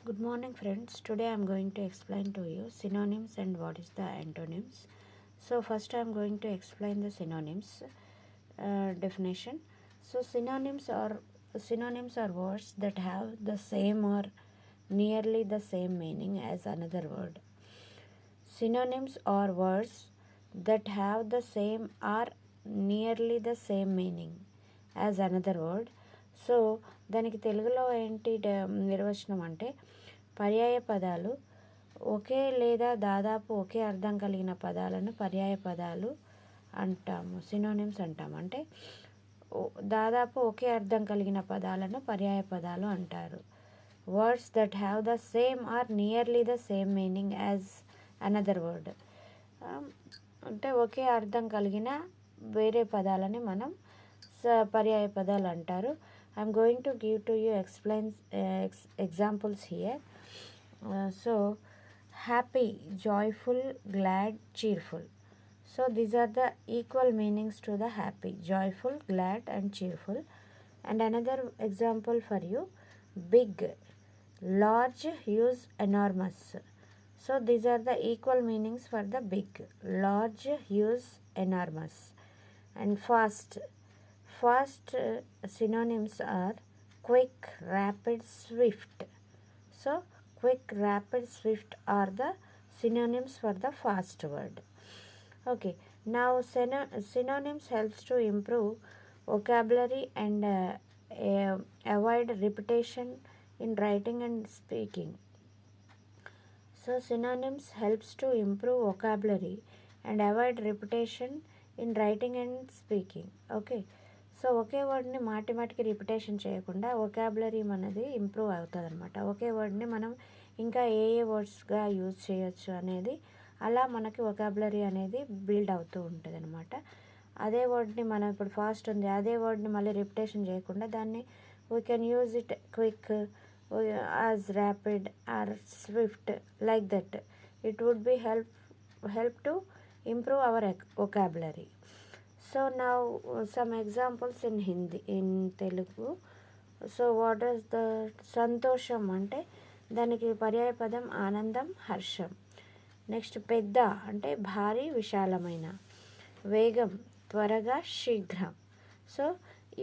Good morning, friends. Today I am going to explain to you synonyms and what is the antonyms. So first I am going to explain the synonyms definition. So synonyms are words that have the same or nearly the same meaning as another word. Synonyms are words that have the same or nearly the same meaning as another word. So దానికి తెలుగులో ఏంటి నిర్వచనం అంటే పర్యాయ పదాలు ఒకే లేదా దాదాపు ఒకే అర్థం కలిగిన పదాలను పర్యాయ పదాలు అంటాము, సినోనిమ్స్ అంటాము. అంటే దాదాపు ఒకే అర్థం కలిగిన పదాలను పర్యాయ పదాలు అంటారు. Words that have the same or nearly the same meaning as another word. అంటే ఒకే అర్థం కలిగిన వేరే పదాలని మనం పర్యాయ పదాలు అంటారు. I'm going to give to you examples here. So happy, joyful, glad, cheerful. So these are the equal meanings to the happy, joyful, glad and cheerful. And another example for you, big, large, huge, enormous. So these are the equal meanings for the big, large, huge, enormous. And fast synonyms are quick, rapid, swift. So quick, rapid, swift are the synonyms for the fast word. Okay, now synonyms helps to improve vocabulary and avoid repetition in writing and speaking. So synonyms helps to improve vocabulary and avoid repetition in writing and speaking. Okay, so ఒకే వర్డ్ని మాటికి repetition చేయకుండా vocabulary మనది improve అవుతుంది అనమాట. ఒకే వర్డ్ని మనం ఇంకా ఏ వర్డ్స్గా use చేయొచ్చు అనేది అలా మనకి వొకాబులరీ అనేది బిల్డ్ అవుతూ ఉంటుంది అనమాట. అదే వర్డ్ని మనం ఇప్పుడు ఫాస్ట్ ఉంది, అదే వర్డ్ని మళ్ళీ రిపిటేషన్ చేయకుండా దాన్ని we can use it quick, as rapid or swift, like that. It would be help to improve our vocabulary. So now some examples in Hindi, in Telugu. So what is the సంతోషం అంటే దానికి పర్యాయ పదం ఆనందం, హర్షం. Next పెద్ద అంటే భారీ, విశాలమైన. వేగం, త్వరగా, శీఘ్రం. సో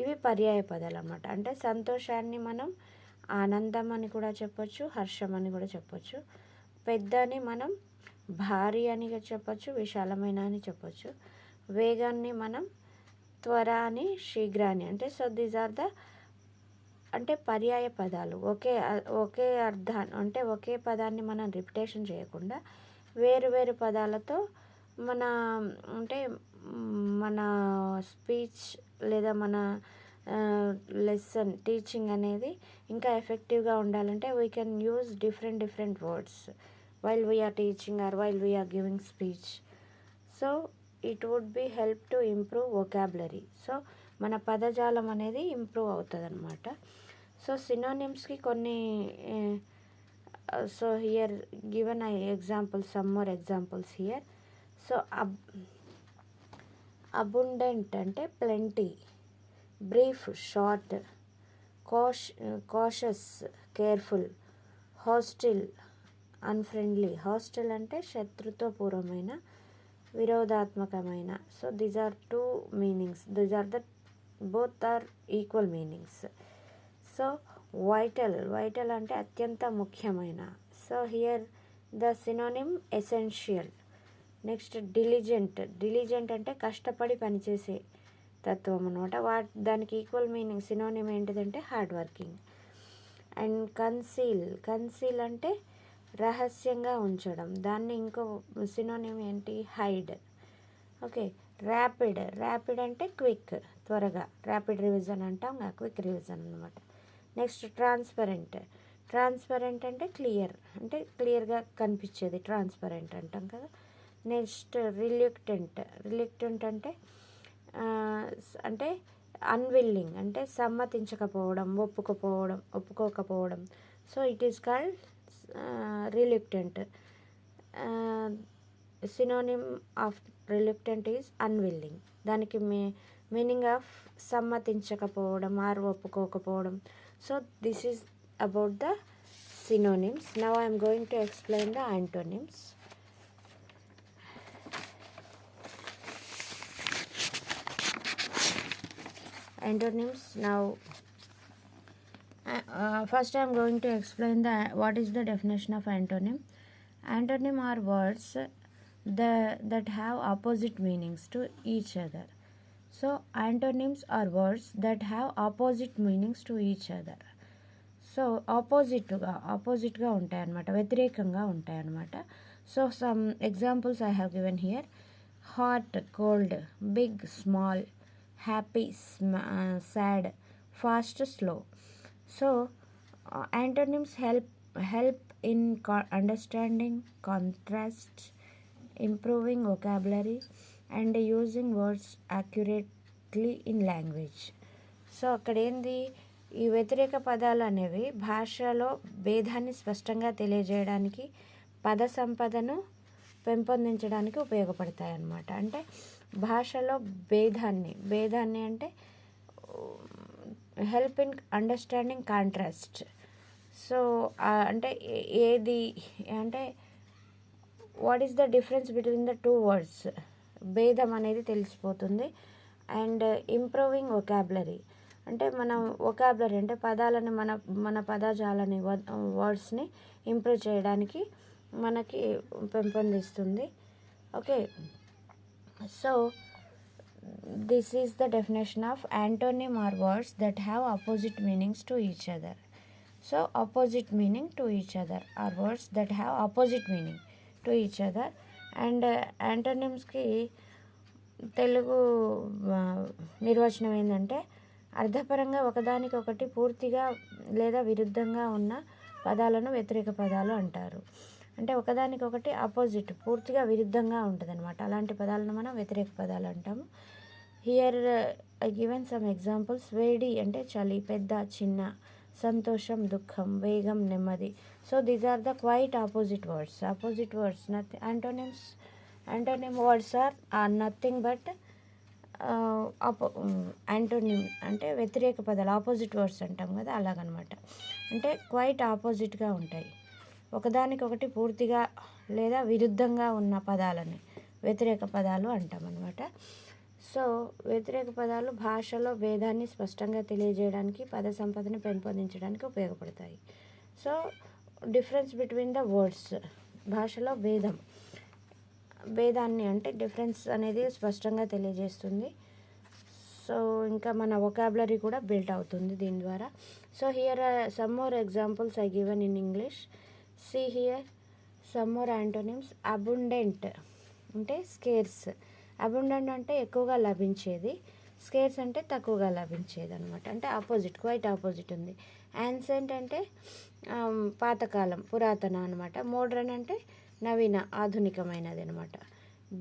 ఇవి పర్యాయ పదాలు అన్నమాట. అంటే సంతోషాన్ని మనం ఆనందం అని కూడా చెప్పొచ్చు, హర్షం అని కూడా చెప్పొచ్చు. పెద్దని మనం భారీ అని చెప్పొచ్చు, విశాలమైన అని చెప్పొచ్చు. వేగాన్ని మనం త్వర అని, శీఘ్రాన్ని అంటే. సో దీస్ ఆర్ ద అంటే పర్యాయ పదాలు. ఒకే అర్థాన్ని అంటే ఒకే పదాన్ని మనం రిపిటేషన్ చేయకుండా వేరు పదాలతో మన అంటే మన స్పీచ్ లేదా మన లెసన్ టీచింగ్ అనేది ఇంకా ఎఫెక్టివ్గా ఉండాలంటే we can use different words while we are teaching or while we are giving speech. So it would be help to improve vocabulary. So మన పదజాలం అనేది ఇంప్రూవ్ అవుతుంది అనమాట. సో సినోనిమ్స్కి కొన్ని so here given some more examples here. So abundant అంటే plenty, brief, short, cautious, careful, hostile, unfriendly. Hostile అంటే శత్రుత్వపూర్వమైన, విరోధాత్మకమైన. So these are two meanings. Both are equal meanings. So vital అంటే అత్యంత ముఖ్యమైన. So here the synonym essential. Next diligent అంటే కష్టపడి పనిచేసే తత్వం అనమాట. దానికి ఈక్వల్ మీనింగ్ సినోనిమ్ ఏంటిదంటే హార్డ్ వర్కింగ్. అండ్ కన్సీల్ అంటే రహస్యంగా ఉంచడం. దాన్ని ఇంకో సినోనిమ్ ఏంటి, హైడ్. ఓకే, ర్యాపిడ్ అంటే క్విక్, త్వరగా. ర్యాపిడ్ రివిజన్ అంటాం, క్విక్ రివిజన్ అనమాట. నెక్స్ట్ ట్రాన్స్పరెంట్ అంటే క్లియర్, అంటే క్లియర్గా కనిపించేది ట్రాన్స్పరెంట్ అంటాం కదా. నెక్స్ట్ రిలక్టెంట్ అంటే అంటే అన్విల్లింగ్, అంటే సమ్మతించకపోవడం, ఒప్పుకోకపోవడం. So it is called reluctant. Synonym of reluctant is unwilling. దానికి మీనింగ్ ఆఫ్ సమ్మతించకపోవడం ఆర్ ఒప్పుకోకపోవడం. So this is about the synonyms. Now I am going to explain the antonyms. Antonyms. Now first I am going to explain what is the definition of antonym. Antonym are words that have opposite meanings to each other. So antonyms are words that have opposite meanings to each other. So ఆపోజిట్గా ఉంటాయి అన్నమాట, వ్యతిరేకంగా ఉంటాయి అన్నమాట. So some examples I have given here. Hot, cold, big, small, happy, sad, fast, slow. So antonyms help in understanding, contrast, improving vocabulary and using words accurately in language. So అక్కడ ఏంది, ఈ వ్యతిరేక పదాలు అనేవి భాషలో భేదాన్ని స్పష్టంగా తెలియజేయడానికి, పద సంపదను పెంపొందించడానికి ఉపయోగపడతాయి అన్నమాట. అంటే భాషలో భేదాన్ని అంటే help in understanding contrast. So అంటే ఏది అంటే what is the difference between the two words, భేదం అనేది తెలిసిపోతుంది. అండ్ ఇంప్రూవింగ్ వొకాబులరీ అంటే మనం వొకాబులరీ అంటే పదాలను మన పదజాలని వర్డ్స్ని ఇంప్రూవ్ చేయడానికి మనకి పెంపొందిస్తుంది. Okay, so this is the definition of antonym or words that have opposite meanings to each other. So opposite meaning to each other or words that have opposite meaning to each other. And యాంటోనిమ్స్కి తెలుగు నిర్వచనం ఏంటంటే అర్థపరంగా ఒకదానికొకటి పూర్తిగా లేదా విరుద్ధంగా ఉన్న పదాలను వ్యతిరేక పదాలు అంటారు. అంటే ఒకదానికొకటి ఆపోజిట్, పూర్తిగా విరుద్ధంగా ఉంటుంది అనమాట. అలాంటి పదాలను మనం వ్యతిరేక పదాలు అంటాము. Here I given some examples. వేడి అంటే చలి, పెద్ద, చిన్న, సంతోషం, దుఃఖం, వేగం, నెమ్మది. So these are the quite opposite words. Opposite words antonym words are nothing but antonym అంటే వ్యతిరేక పదాలు, ఆపోజిట్ వర్డ్స్ అంటాం కదా, అలాగనమాట. అంటే క్వైట్ ఆపోజిట్గా ఉంటాయి, ఒకదానికొకటి పూర్తిగా లేదా విరుద్ధంగా ఉన్న పదాలని వ్యతిరేక పదాలు అంటాం అనమాట. సో వ్యతిరేక పదాలు భాషలో భేదాన్ని స్పష్టంగా తెలియజేయడానికి, పద సంపదను పెంపొందించడానికి ఉపయోగపడతాయి. So difference between the words, భాషలో భేదాన్ని అంటే డిఫరెన్స్ అనేది స్పష్టంగా తెలియజేస్తుంది. సో ఇంకా మన వొకాబులరీ కూడా బిల్డ్ అవుతుంది దీని ద్వారా. So here some more examples I given in English. See here some more antonyms. Abundant అంటే స్కేర్స్. అబుండెంట్ అంటే ఎక్కువగా లభించేది, స్కేర్స్ అంటే తక్కువగా లభించేది అనమాట. అంటే ఆపోజిట్, క్వైట్ ఆపోజిట్ ఉంది. యాన్సెంట్ అంటే పాతకాలం, పురాతన అనమాట. మోడ్రన్ అంటే నవీన, ఆధునికమైనది అనమాట.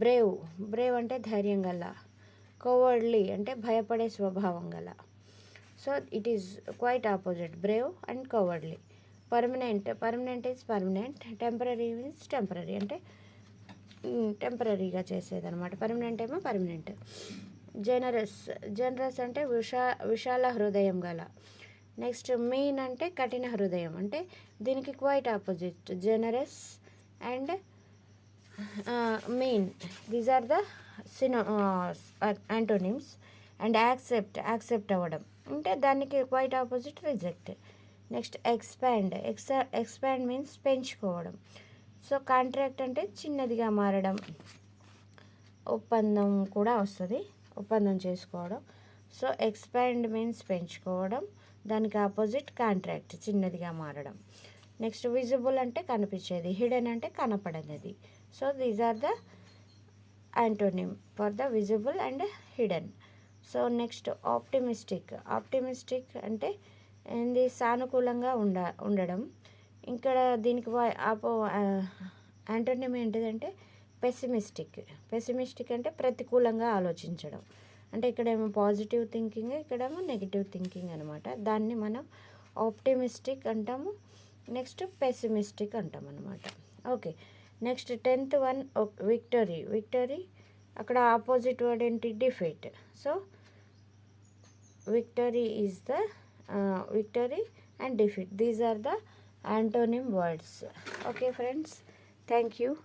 బ్రేవ్ అంటే ధైర్యం గల. కోవర్డ్లీ అంటే భయపడే స్వభావం గల. So it is quite opposite, brave and cowardly. Permanent is permanent. Temporary means temporary అంటే టెంపరీగా చేసేదనమాట. పర్మనెంట్ ఏమో పర్మనెంట్. జనరస్ అంటే విశాల హృదయం గల. నెక్స్ట్ మీన్ అంటే కఠిన హృదయం. అంటే దీనికి quite opposite, generous and mean. These are the antonyms. And accept అవ్వడం అంటే దానికి quite opposite, reject. Next expand means పెంచుకోవడం. సో కాంట్రాక్ట్ అంటే చిన్నదిగా మారడం. ఒప్పందం కూడా వస్తుంది, ఒప్పందం చేసుకోవడం. సో ఎక్స్పాండ్ మీన్స్ పెంచుకోవడం, దానికి ఆపోజిట్ కాంట్రాక్ట్, చిన్నదిగా మారడం. నెక్స్ట్ విజిబుల్ అంటే కనిపించేది, హిడెన్ అంటే కనపడనిది. So these are the antonym for the visible and hidden. So next optimistic అంటే ఏంది, సానుకూలంగా ఉండడం. ఇక్కడ దీనికి యాంటోనిమ్ ఏంటిదంటే పెసిమిస్టిక్ అంటే ప్రతికూలంగా ఆలోచించడం. అంటే ఇక్కడేమో పాజిటివ్ థింకింగ్, ఇక్కడేమో నెగిటివ్ థింకింగ్ అనమాట. దాన్ని మనం ఆప్టిమిస్టిక్ అంటాము, నెక్స్ట్ పెసిమిస్టిక్ అంటాం అనమాట. Okay, next 10th one victory. అక్కడ ఆపోజిట్ వర్డ్ ఏంటి, defeat. So victory is the victory and defeat. These are the antonym words. Okay friends, thank you.